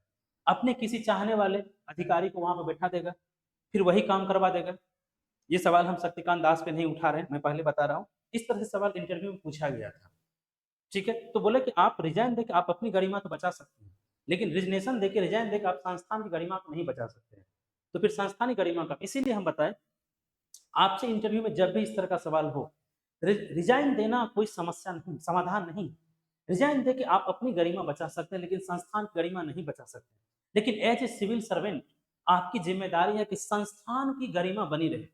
अपने किसी चाहने वाले अधिकारी को वहां पर बैठा देगा, फिर वही काम करवा देगा। ये सवाल हम शक्तिकांत दास पे नहीं उठा रहे हैं, मैं पहले बता रहा हूँ, इस तरह से सवाल इंटरव्यू में पूछा गया था, ठीक है। तो बोले कि आप रिजाइन देकर आप अपनी गरिमा तो बचा सकते हैं, लेकिन रिजनेशन देकर रिजाइन देकर आप संस्थान की गरिमा को नहीं बचा सकते हैं। तो फिर संस्थान की गरिमा का, इसीलिए हम बताएं आपसे इंटरव्यू में जब भी इस तरह का सवाल हो, रिजाइन देना कोई समस्या नहीं, समाधान नहीं। रिजाइन दे के आप अपनी गरिमा बचा सकते हैं, लेकिन संस्थान की गरिमा नहीं बचा सकते। लेकिन एज ए सिविल सर्वेंट आपकी जिम्मेदारी है कि संस्थान की गरिमा बनी रहे।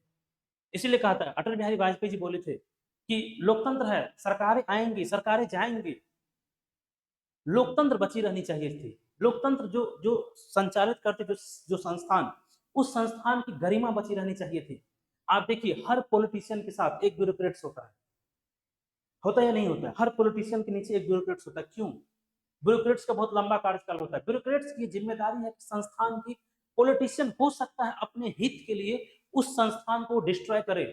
इसीलिए कहा था, अटल बिहारी वाजपेयी जी बोले थे कि लोकतंत्र है, सरकारें आएंगी सरकारें जाएंगी, लोकतंत्र बची रहनी चाहिए थी। लोकतंत्र जो जो संचालित करते, जो संस्थान, उस संस्थान की गरिमा बची रहनी चाहिए थी। आप देखिए हर पॉलिटिशियन के साथ एक ब्यूरोक्रेट्स होता है या नहीं होता है? हर पॉलिटिशियन के नीचे एक ब्यूरोक्रेट्स होता है। क्यों? ब्यूरोक्रेट्स का बहुत लंबा कार्यकाल होता है। ब्यूरोक्रेट्स की जिम्मेदारी है कि संस्थान की, पॉलिटिशियन हो सकता है अपने हित के लिए उस संस्थान को डिस्ट्रॉय करे,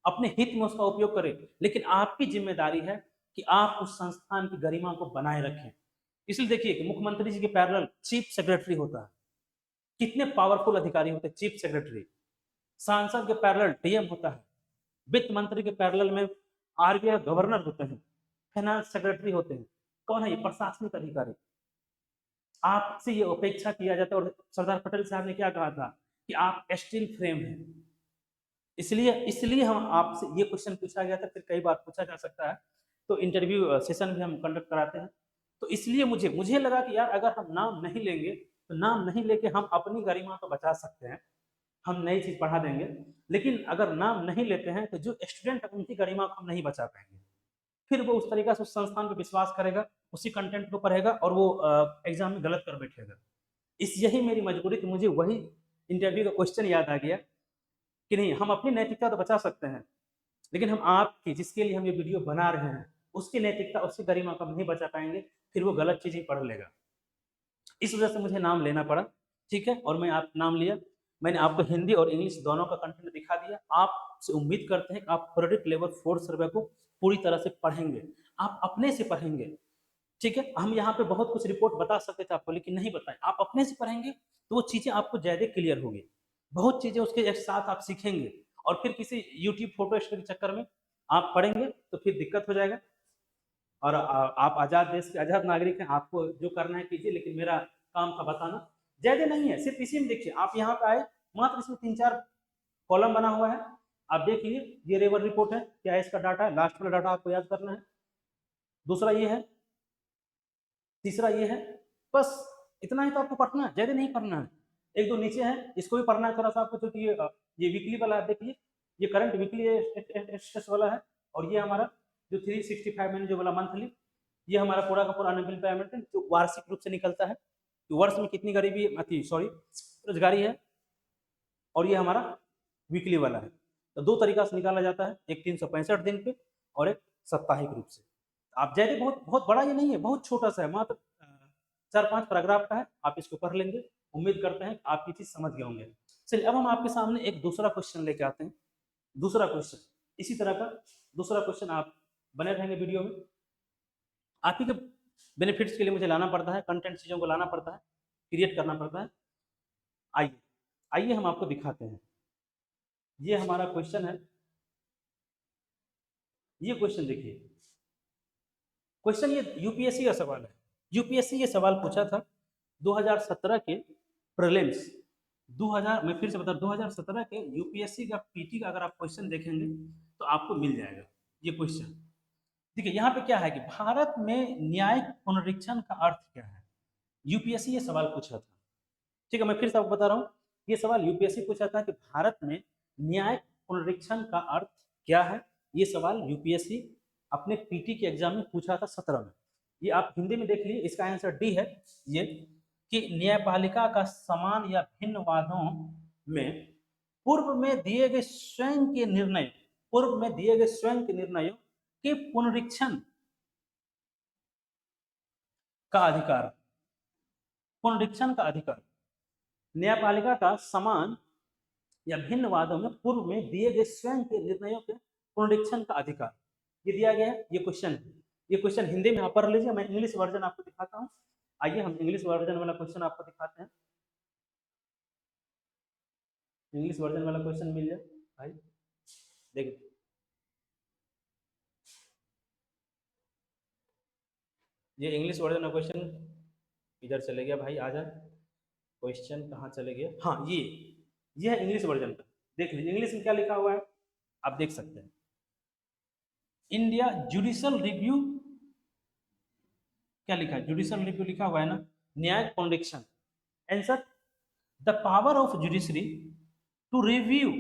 अपने हित में उसका उपयोग करे, लेकिन आपकी जिम्मेदारी है कि आप उस संस्थान की गरिमा को बनाए रखें। इसलिए देखिए कि मुख्यमंत्री जी के पैरेलल चीफ सेक्रेटरी होता है, कितने पावरफुल अधिकारी होते हैं चीफ सेक्रेटरी। सांसद के पैरेलल डीएम होता है, वित्त मंत्री के पैरेलल में आरबीआई गवर्नर होते हैं, फाइनेंस सेक्रेटरी होते हैं। कौन है ये? प्रशासनिक अधिकारी। आपसे ये अपेक्षा किया जाता है, और सरदार पटेल साहब ने क्या कहा था कि आप स्टील फ्रेम हैं। इसलिए इसलिए हम आपसे ये क्वेश्चन पूछा गया था, फिर कई बार पूछा जा सकता है, तो इंटरव्यू सेशन भी हम कंडक्ट कराते हैं। तो इसलिए मुझे मुझे लगा कि यार अगर हम नाम नहीं लेंगे, तो नाम नहीं लेके हम अपनी गरिमा तो बचा सकते हैं, हम नई चीज पढ़ा देंगे, लेकिन अगर नाम नहीं लेते हैं तो जो स्टूडेंट है उनकी गरिमा को हम नहीं बचा पाएंगे। फिर वो उस तरीका से उस संस्थान पर विश्वास करेगा, उसी कंटेंट को पढ़ेगा, और वो एग्जाम में गलत कर बैठेगा। इस यही मेरी मजबूरी थी, मुझे वही इंटरव्यू का क्वेश्चन याद आ गया कि नहीं, हम अपनी नैतिकता तो बचा सकते हैं, लेकिन हम आपकी, जिसके लिए हम ये वीडियो बना रहे हैं, उसकी नैतिकता, उसकी गरिमा को हम नहीं बचा पाएंगे, फिर वो गलत चीज ही पढ़ लेगा। इस वजह से मुझे नाम लेना पड़ा, ठीक है। और मैं आप नाम लिया, मैंने आपको हिंदी और इंग्लिश दोनों का कंटेंट दिखा दिया। आपसे उम्मीद करते हैं कि आप प्रोजेक्ट लेवल 4 सर्वे को पूरी तरह से पढ़ेंगे, आप अपने से पढ़ेंगे, ठीक है। हम यहाँ पे बहुत कुछ रिपोर्ट बता सकते थे आपको, लेकिन नहीं बताएं। आप अपने से पढ़ेंगे तो वो चीजें आपको ज्यादा क्लियर होगी, बहुत चीजें उसके एक साथ आप सीखेंगे। और फिर किसी यूट्यूब फोटो स्टडी के चक्कर में आप पढ़ेंगे तो फिर दिक्कत हो जाएगा। और आप आजाद देश के आजाद नागरिक हैं, आपको जो करना है कीजिए, लेकिन मेरा काम था बताना। ज्यादा नहीं है, सिर्फ इसी में देखिए, आप यहाँ पे आए, मात्र इसमें 3-4 कॉलम बना हुआ है, आप देखिए। ये रेवर रिपोर्ट है, क्या है इसका डाटा है, लास्ट वाला डाटा आपको याद करना है। दूसरा ये है, तीसरा ये है, बस इतना ही तो आपको पढ़ना है, ज्यादा नहीं पढ़ना है। एक दो नीचे है, इसको भी पढ़ना है थोड़ा सा आपको, क्योंकि ये वीकली वाला है, देखिए ये करंट वीकली स्टेटस वाला है, और ये हमारा जो 365 मैंने जो बोला मंथली, ये हमारा पूरा का पूरा अनबिल पेमेंट है जो वार्षिक रूप से निकलता है। कि वर्ष में कितनी गरीबी अति सॉरी बेरोजगारी है, और ये हमारा वीकली वाला है। तो दो तरीका से निकाला जाता है, एक 365 दिन पे और एक साप्ताहिक रूप से। आप जैसे बहुत बहुत बड़ा ये नहीं है, बहुत छोटा सा है, मात्र 4-5 पैराग्राफ का है, आप इसको पढ़ लेंगे। उम्मीद करते हैं कि आप ये चीज समझ गए होंगे। चलिए अब हम आपके सामने एक दूसरा क्वेश्चन लेके आते हैं। दूसरा क्वेश्चन इसी तरह का दूसरा क्वेश्चन, आप बने रहेंगे वीडियो में। आप ही के बेनिफिट्स के लिए मुझे लाना पड़ता है, कंटेंट चीज़ों को लाना पड़ता है, क्रिएट करना पड़ता है। आइए आइए हम आपको दिखाते हैं। ये हमारा क्वेश्चन है, ये क्वेश्चन देखिए। क्वेश्चन ये यूपीएससी का सवाल है। यूपीएससी ये सवाल पूछा था 2017 के प्रीलिम्स, 2000 मैं फिर से बता 2017 के यूपीएससी का पीटी का अगर आप क्वेश्चन देखेंगे तो आपको मिल जाएगा ये क्वेश्चन। देखिए यहाँ पे क्या है कि भारत में न्यायिक पुनरीक्षण का अर्थ क्या है। यूपीएससी ये सवाल पूछा था, ठीक है। मैं फिर से आपको बता रहा हूँ, ये सवाल यूपीएससी पूछा था कि भारत में न्यायिक पुनरीक्षण का अर्थ क्या है। ये सवाल यूपीएससी अपने पीटी के एग्जाम में पूछा था 17 में। ये आप हिंदी में देख लीजिए, इसका आंसर डी है। ये कि न्यायपालिका का समान या भिन्न वादों में पूर्व में दिए गए स्वयं के निर्णय, पूर्व में दिए गए स्वयं के निर्णयों के पुनरीक्षण का अधिकार, पुनरीक्षण का अधिकार। न्यायपालिका का समान या भिन्न वादों में पूर्व में दिए गए स्वयं के निर्णयों के पुनरीक्षण का अधिकार, ये दिया गया है। ये क्वेश्चन है, ये क्वेश्चन हिंदी में आप पढ़ लीजिए, मैं इंग्लिश वर्जन आपको दिखाता हूँ। आइए हम इंग्लिश वर्जन वाला क्वेश्चन आपको दिखाते हैं। इंग्लिश वर्जन वाला क्वेश्चन मिल जाए भाई, देखिए। ये इंग्लिश वर्जन का क्वेश्चन इधर चले गया भाई, आ जाए। क्वेश्चन कहाँ चले गया, हाँ ये है इंग्लिश वर्जन का। देख लीजिए इंग्लिश में क्या लिखा हुआ है, आप देख सकते हैं। इंडिया जुडिशियल रिव्यू, क्या लिखा है, जुडिशियल रिव्यू लिखा हुआ है ना, न्यायिक पुनरीक्षण। Answer, the power of judiciary to review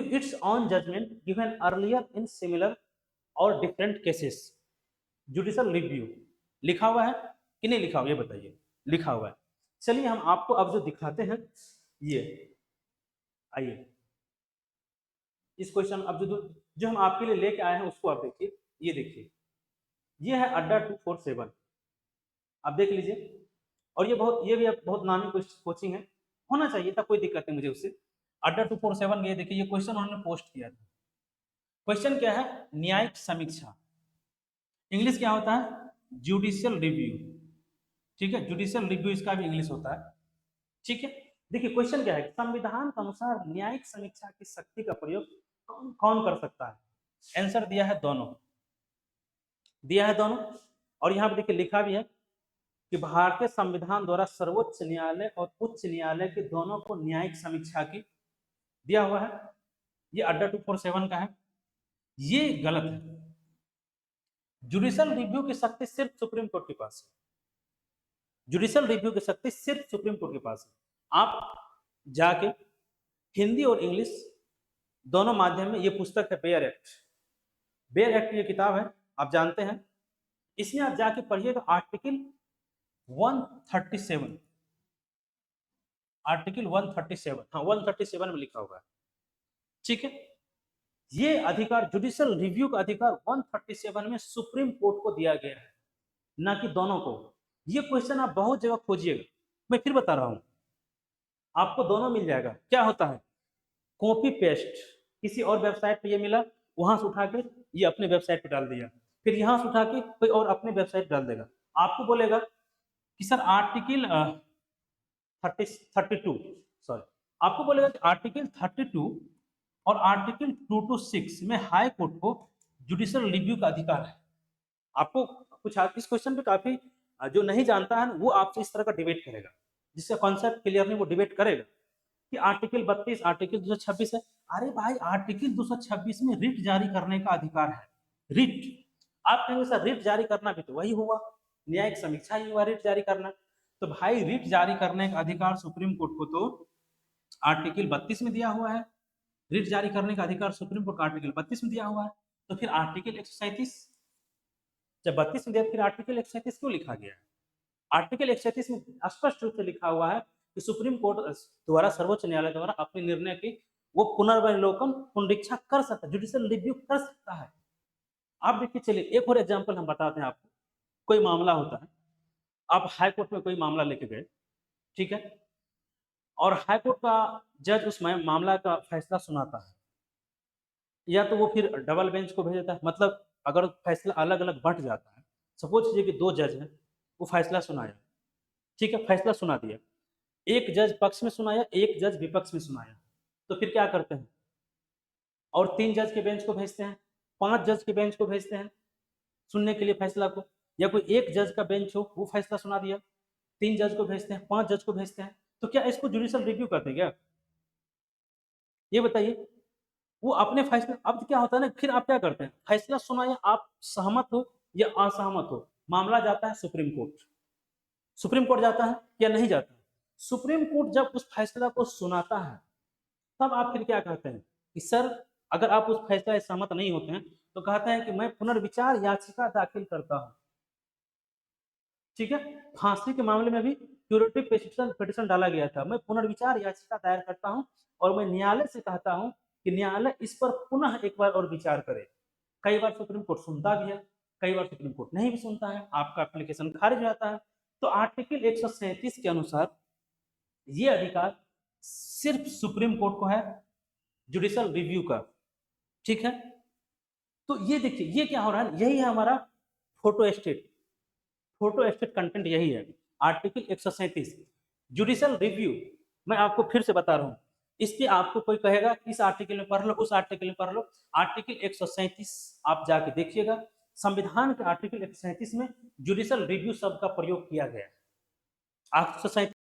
its own judgement given earlier in similar और डिफरेंट केसेस। जुडिशियल रिव्यू लिखा हुआ है कि नहीं लिखा हुआ, ये बताइए। लिखा हुआ है। चलिए हम आपको अब जो दिखाते हैं, ये आइए इस क्वेश्चन, अब जो हम आपके लिए लेके आए हैं उसको आप देखिए। ये देखिए, ये है अड्डा 247, आप देख लीजिए। और ये भी बहुत नामी कोचिंग है, होना चाहिए था, कोई दिक्कत नहीं मुझे उससे। अड्डा 247 ये देखिए, ये क्वेश्चन उन्होंने पोस्ट किया था। क्वेश्चन क्या है, न्यायिक समीक्षा। इंग्लिश क्या होता है, जुडिशियल रिव्यू, ठीक है। जुडिशियल रिव्यू इसका भी इंग्लिश होता है, ठीक है। देखिए क्वेश्चन क्या है, संविधान के अनुसार न्यायिक समीक्षा की शक्ति का प्रयोग कौन कौन कर सकता है। आंसर दिया है दोनों, दिया है दोनों। और यहाँ पे देखिए लिखा भी है कि भारतीय संविधान द्वारा सर्वोच्च न्यायालय और उच्च न्यायालय के दोनों को न्यायिक समीक्षा की दिया हुआ है। ये अड्डा 247 का है, ये गलत है। जुडिशियल रिव्यू की शक्ति सिर्फ सुप्रीम कोर्ट के पास है। जुडिशियल रिव्यू की शक्ति सिर्फ सुप्रीम कोर्ट के पास है। आप जाके हिंदी और इंग्लिश दोनों माध्यम में, ये पुस्तक है बेयर एक्ट, बेयर एक्ट ये किताब है, आप जानते हैं। इसमें आप जाके पढ़िएगा आर्टिकल 137, आर्टिकल 137, हाँ 137 में लिखा हुआ है, ठीक है। ये अधिकार, जुडिशियल रिव्यू का अधिकार 137 में सुप्रीम कोर्ट को दिया गया है, ना कि दोनों को। ये क्वेश्चन आप बहुत जगह खोजिएगा, मैं फिर बता रहा हूं, आपको दोनों मिल जाएगा। क्या होता है, कॉपी पेस्ट, किसी और वेबसाइट पे ये मिला, वहां से उठा के ये अपने वेबसाइट पे डाल दिया, फिर यहां से उठा के कोई और अपने वेबसाइट डाल देगा। आपको बोलेगा कि सर आर्टिकल 32, सॉरी, आपको बोलेगा कि आर्टिकल 32 और आर्टिकल 226 में हाई कोर्ट को जुडिशियल रिव्यू का अधिकार है। आपको कुछ इस क्वेश्चन पे काफी जो नहीं जानता है वो आपसे इस तरह का डिबेट करेगा, जिसका कॉन्सेप्ट क्लियर नहीं वो डिबेट करेगा कि आर्टिकल 32, आर्टिकल 226 है। अरे भाई आर्टिकल 226 में रिट जारी करने का अधिकार है। रिट, आप कहेंगे सर रिट जारी करना भी तो वही हुआ, न्यायिक समीक्षा ही हुआ रिट जारी करना। तो भाई रिट जारी करने का अधिकार सुप्रीम कोर्ट को तो आर्टिकल 32 में दिया हुआ है, रिट जारी करने का अधिकार सुप्रीम कोर्ट आर्टिकल 32 में दिया हुआ है। तो फिर आर्टिकल 137 जब 32 में दिया, फिर आर्टिकल 137 क्यों लिखा गया है? आर्टिकल 137 में स्पष्ट रूप से लिखा हुआ है कि सुप्रीम कोर्ट द्वारा, सर्वोच्च न्यायालय द्वारा अपने निर्णय की वो पुनर्वलोकन, पुनरीक्षा कर सकता है, जुडिशियल रिव्यू कर सकता है। आप देखिए, चलिए एक और एग्जांपल हम बताते हैं आपको। कोई मामला होता है, आप हाई कोर्ट में कोई मामला लेके गए, ठीक है, और हाई कोर्ट का जज उस मामला का फैसला सुनाता है, या तो वो फिर डबल बेंच को भेज देता है, मतलब अगर फैसला अलग अलग बंट जाता है, सपोज कीजिए कि 2 जज हैं, वो फैसला सुनाया, ठीक है, फैसला सुना दिया, एक जज पक्ष में सुनाया, एक जज विपक्ष में सुनाया, तो फिर क्या करते हैं, और 3 जज के बेंच को भेजते हैं, 5 जज के बेंच को भेजते हैं सुनने के लिए फैसला को, या कोई एक जज का बेंच हो वो फैसला सुना दिया, 3 जज को भेजते हैं, 5 जज को भेजते हैं, तो क्या इसको जुडिशियल रिव्यू कहते हैं क्या? ये बताइए। वो अपने फैसले, अब क्या होता है ना, फिर आप क्या करते हैं, फैसला सुनाया, आप सहमत हो या असहमत हो, मामला जाता है सुप्रीम कोर्ट। सुप्रीम कोर्ट जाता है या नहीं जाता है? सुप्रीम कोर्ट जब उस फैसला को सुनाता है, तब आप फिर क्या कहते हैं कि सर, अगर आप उस फैसला से सहमत नहीं होते हैं, तो कहते हैं कि मैं पुनर्विचार याचिका दाखिल करता हूं, ठीक है। फांसी के मामले में भी क्यूरेटिव पिटिशन पिटिशन डाला गया था, मैं पुनर्विचार याचिका दायर करता हूं और मैं न्यायालय से कहता हूं कि न्यायालय इस पर पुनः एक बार और विचार करे। कई बार सुप्रीम कोर्ट सुनता भी है, कई बार सुप्रीम कोर्ट नहीं भी सुनता है, आपका एप्लीकेशन खारिज हो जाता है। तो आर्टिकल 137 के अनुसार ये अधिकार सिर्फ सुप्रीम कोर्ट को है, जुडिशियल रिव्यू का, ठीक है। तो ये देखिए, ये क्या हो रहा है, यही है हमारा photo state, photo state content यही है, आर्टिकल 137 जुडिशियल रिव्यू। मैं आपको फिर से बता रहा हूं, इसके आपको कोई कहेगा इस आर्टिकल में पढ़ लो, उस आर्टिकल में पढ़ लो, आर्टिकल 137 आप जाके देखिएगा, संविधान के आर्टिकल 137 में जुडिशियल रिव्यू शब्द का प्रयोग किया गया है। 137